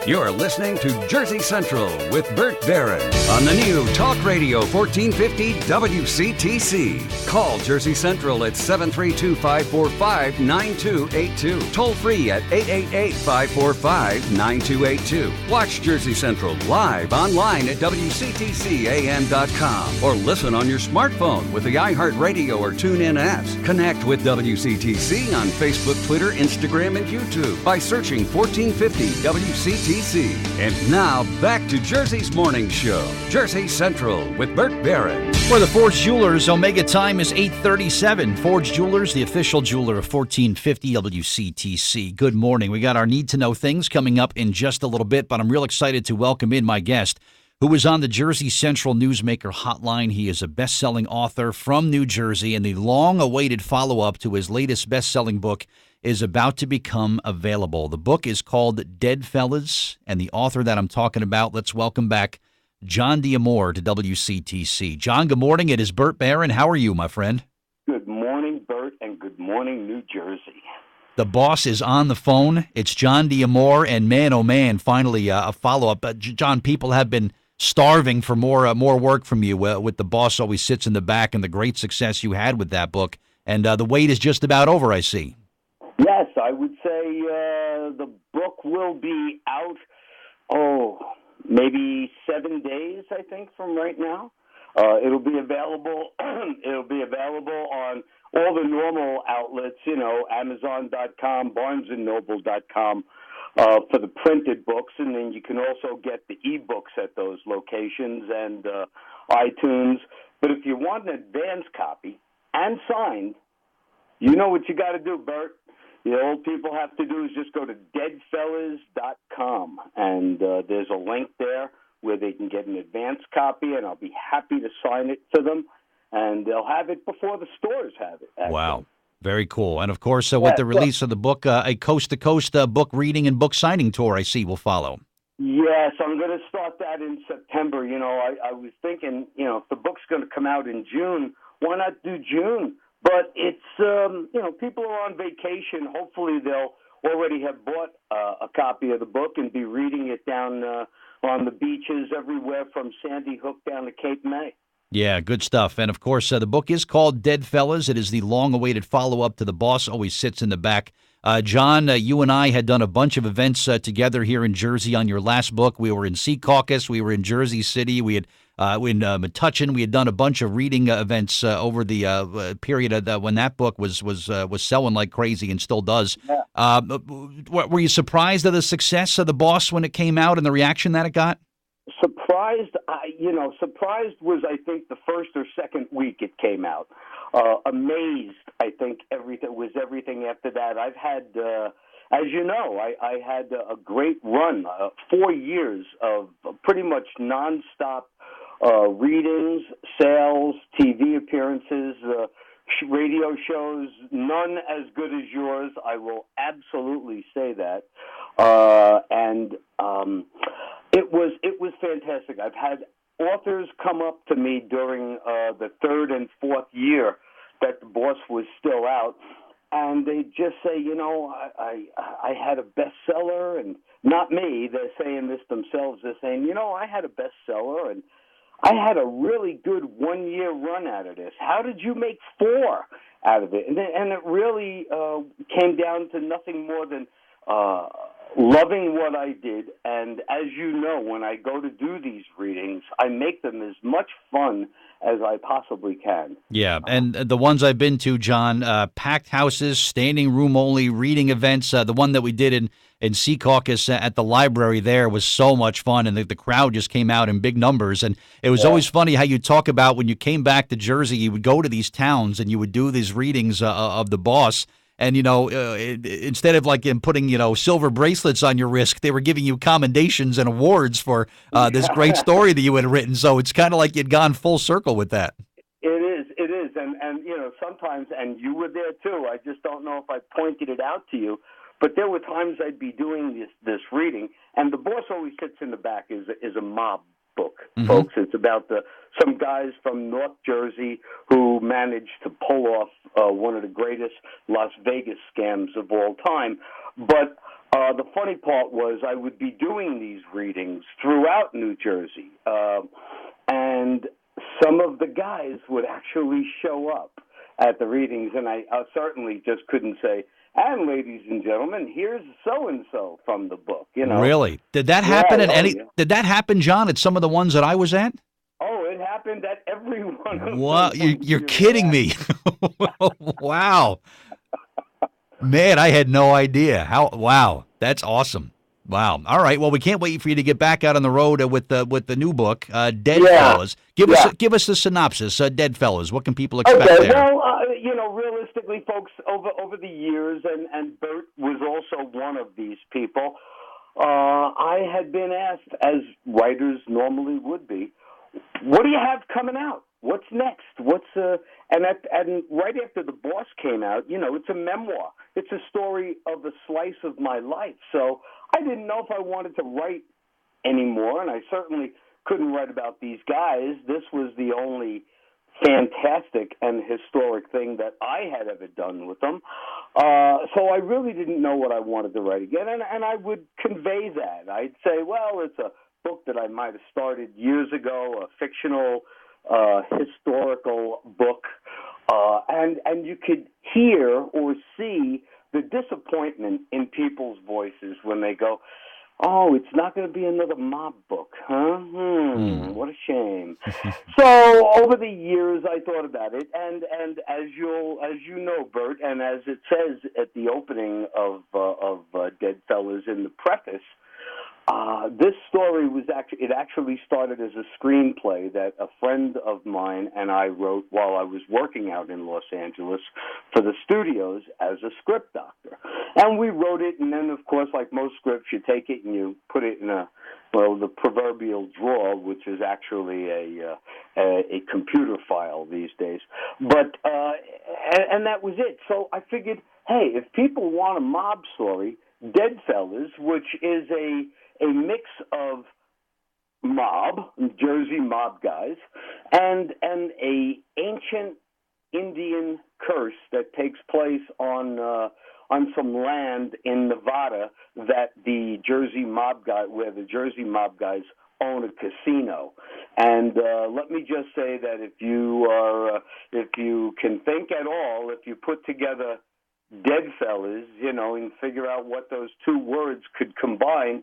You're listening to Jersey Central with Bert Barron on the new Talk Radio 1450 WCTC. Call Jersey Central at 732-545-9282. Toll free at 888-545-9282. Watch Jersey Central live online at WCTCAM.com or listen on your smartphone with the iHeartRadio or TuneIn apps. Connect with WCTC on Facebook, Twitter, Instagram, and YouTube by searching 1450 WCTC. And now, back to Jersey's Morning Show. Jersey Central with Bert Barron. For the Forge Jewelers, Omega time is 8:37. Forge Jewelers, the official jeweler of 1450 WCTC. Good morning. We got our Need to Know Things coming up in just a little bit, but I'm real excited to welcome in my guest, who is on the Jersey Central Newsmaker Hotline. He is a best-selling author from New Jersey, and the long-awaited follow-up to his latest best-selling book is about to become available. The book is called Dead Fellas, and the author that I'm talking about, let's welcome back Jon D'Amore to WCTC. Jon, good morning. It is Bert Barron. How are you, my friend? Good morning, Bert, and good morning, New Jersey. The boss is on the phone. It's Jon D'Amore, and man, oh man, finally a follow-up. Jon, people have been starving for more work from you with The Boss Always Sits in the Back and the great success you had with that book. And the wait is just about over, I see. Yes, I would say the book will be out, maybe 7 days, I think, from right now. It'll be available. It'll be available on all the normal outlets, Amazon.com, BarnesandNoble.com for the printed books, and then you can also get the e-books at those locations and iTunes. But if you want an advance copy and signed, you know what you got to do, Bert. The old people have to do is just go to deadfellas.com, and there's a link there where they can get an advance copy, and I'll be happy to sign it to them, and they'll have it before the stores have it. Actually. Wow. Very cool. And, of course, with the release of the book, a coast-to-coast book reading and book signing tour, I see, will follow. Yes, I'm going to start that in September. I was thinking, if the book's going to come out in June, why not do June? But it's, people are on vacation. Hopefully they'll already have bought a copy of the book and be reading it down on the beaches everywhere from Sandy Hook down to Cape May. Yeah, good stuff. And, of course, the book is called Dead Fellas. It is the long-awaited follow-up to The Boss Always Sits in the Back. Jon, you and I had done a bunch of events together here in Jersey on your last book. We were in Sea Caucus. We were in Jersey City. We had in Metuchen. We had done a bunch of reading events over the period when that book was selling like crazy and still does. Yeah. Were you surprised at the success of The Boss when it came out and the reaction that it got? Surprised was, I think, the first or second week it came out. Amazed, I think, everything after that. I've had, as you know, I had a great run, 4 years of pretty much nonstop readings, sales, TV appearances, radio shows, none as good as yours. I will absolutely say that. It was fantastic. I've had authors come up to me during the third and fourth year that The Boss was still out, and they just say, I had a bestseller, and not me. They're saying this themselves. They're saying, I had a bestseller, and I had a really good 1 year run out of this. How did you make 4 out of it? And it really came down to nothing more than loving what I did. And as you know, when I go to do these readings, I make them as much fun as I possibly can. Yeah, and the ones I've been to, Jon, packed houses, standing room only, reading events. The one that we did in Sea Caucus at the library there was so much fun, and the crowd just came out in big numbers. And it was always funny how you talk about when you came back to Jersey, you would go to these towns and you would do these readings of The Boss. And, instead of putting, silver bracelets on your wrist, they were giving you commendations and awards for this great story that you had written. So it's kind of like you'd gone full circle with that. It is. And sometimes, and you were there too, I just don't know if I pointed it out to you, but there were times I'd be doing this reading, and The Boss Always Sits in the Back is a mob book, folks. It's about some guys from North Jersey who managed to pull off one of the greatest Las Vegas scams of all time. But The funny part was I would be doing these readings throughout New Jersey, and some of the guys would actually show up at the readings, and I certainly just couldn't say, "And ladies and gentlemen, here's so-and-so from the book," Really? Did that happen at any? Yeah. Did that happen, John, at some of the ones that I was at? Oh, it happened at every one of them. Wow, you're kidding me. Wow. Man, I had no idea. Wow, that's awesome. Wow. All right. Well, we can't wait for you to get back out on the road with the new book, Dead Fellas. Give us the synopsis, Dead Fellas. What can people expect there? Well, realistically, folks, over the years, and Bert was also one of these people, I had been asked, as writers normally would be, what do you have coming out? What's next? And right after The Boss came out, it's a memoir. It's a story of a slice of my life. So I didn't know if I wanted to write anymore, and I certainly couldn't write about these guys. This was the only fantastic and historic thing that I had ever done with them. So I really didn't know what I wanted to write again, and I would convey that. I'd say, well, it's a book that I might have started years ago, a fictional historical book, and you could hear or see the disappointment in people's voices when they go, "Oh, it's not going to be another mob book, huh? What a shame." So over the years, I thought about it, and as you know, Bert, and as it says at the opening of Dead Fellas in the preface, this story actually started as a screenplay that a friend of mine and I wrote while I was working out in Los Angeles for the studios as a script doctor. And we wrote it, and then, of course, like most scripts, you take it and you put it in the proverbial drawer, which is actually a computer file these days. But and that was it. So I figured, hey, if people want a mob story, Dead Fellas, which is a mix of Jersey mob guys, and a ancient Indian curse that takes place on some land in Nevada where the Jersey mob guys own a casino. And let me just say that if you can think at all, if you put together Dead Fellas, and figure out what those two words could combine,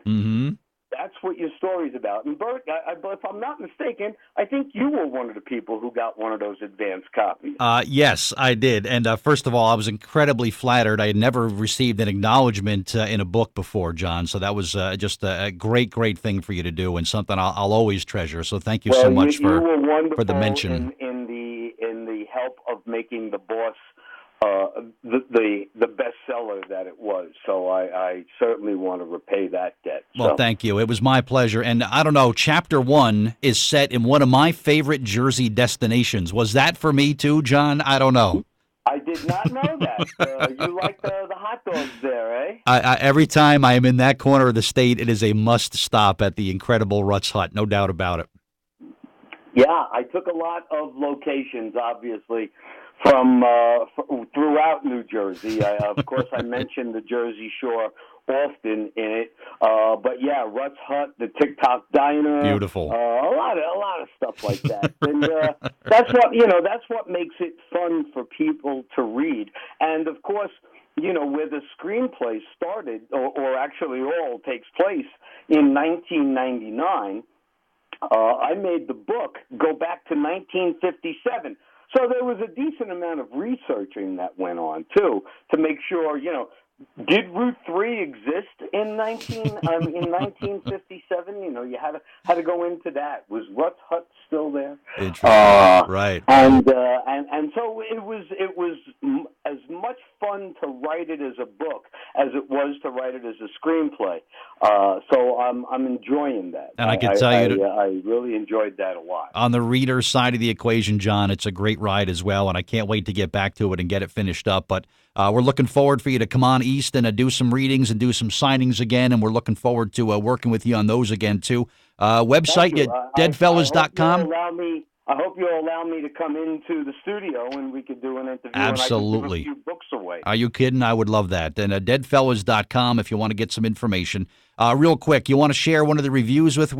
that's what your story's about. And Bert, if I'm not mistaken, I think you were one of the people who got one of those advanced copies. Yes, I did. And first of all, I was incredibly flattered. I had never received an acknowledgement in a book before, John. So that was just a great, great thing for you to do, and something I'll always treasure. So thank you so much for the mention. In the help of making The Boss the bestseller that it was. So I certainly want to repay that debt. Well, thank you. It was my pleasure. And I don't know, Chapter 1 is set in one of my favorite Jersey destinations. Was that for me too, John? I don't know. I did not know that. You like the hot dogs there, eh? Every time I am in that corner of the state, it is a must stop at the incredible Rutt's Hut. No doubt about it. Yeah, I took a lot of locations, obviously, from throughout New Jersey. Of course, I mentioned the Jersey Shore often in it, but yeah, Rutt's Hut, the TikTok Diner, beautiful, a lot of stuff like that, and that's what makes it fun for people to read. And of course, where the screenplay started, or actually all takes place in 1999. I made the book go back to 1957. So there was a decent amount of researching that went on, too, to make sure, did Route 3 exist in 1957? You had to go into that. Was Rutt's Hut still there? Interesting. Right. And so it was as much fun to write it as a book as it was to write it as a screenplay. So I'm enjoying that. And I can tell you, I really enjoyed that a lot. On the reader side of the equation, John, it's a great ride as well, and I can't wait to get back to it and get it finished up. But we're looking forward for you to come on east and do some readings and do some signings again, and we're looking forward to working with you on those again, too. Website, deadfellas.com. I hope you'll allow me to come into the studio and we could do an interview. Absolutely. And I can give a few books away. Are you kidding? I would love that. And deadfellas.com if you want to get some information. Real quick, you want to share one of the reviews with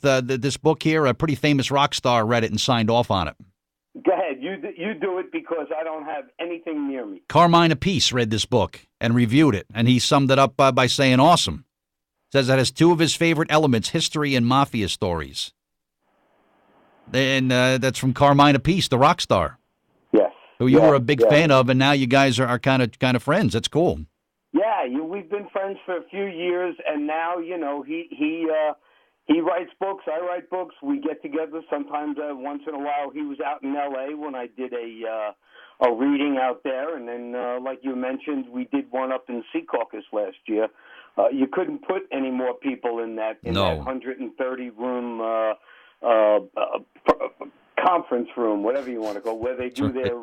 this book here? A pretty famous rock star read it and signed off on it. Go ahead. You do it because I don't have anything near me. Carmine Apiece read this book and reviewed it, and he summed it up by saying awesome. Says it has two of his favorite elements, history and mafia stories. And that's from Carmine Apiece, the rock star. Yes. Who you were a big fan of, and now you guys are kind of friends. That's cool. Yeah, we've been friends for a few years, and now he writes books. I write books. We get together sometimes. Once in a while, he was out in L.A. when I did a reading out there, and then like you mentioned, we did one up in Secaucus last year. You couldn't put any more people in that 130 room. Conference room, whatever you want to call, where they do their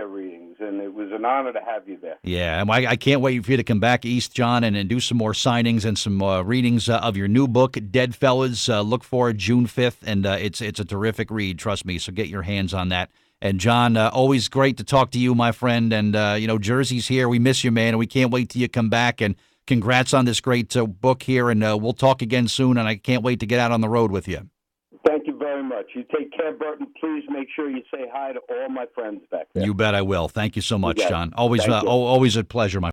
readings, and it was an honor to have you there. Yeah, and I can't wait for you to come back east, John, and do some more signings and some readings of your new book, Dead Fellas. Look for it June 5th, and it's a terrific read, trust me. So get your hands on that. And John, always great to talk to you, my friend. And Jersey's here. We miss you, man, and we can't wait till you come back. And congrats on this great book here, and we'll talk again soon, and I can't wait to get out on the road with you. Thank you very much. You take care, Burton. Please make sure you say hi to all my friends back there. You bet I will. Thank you so much, John. Always a pleasure, my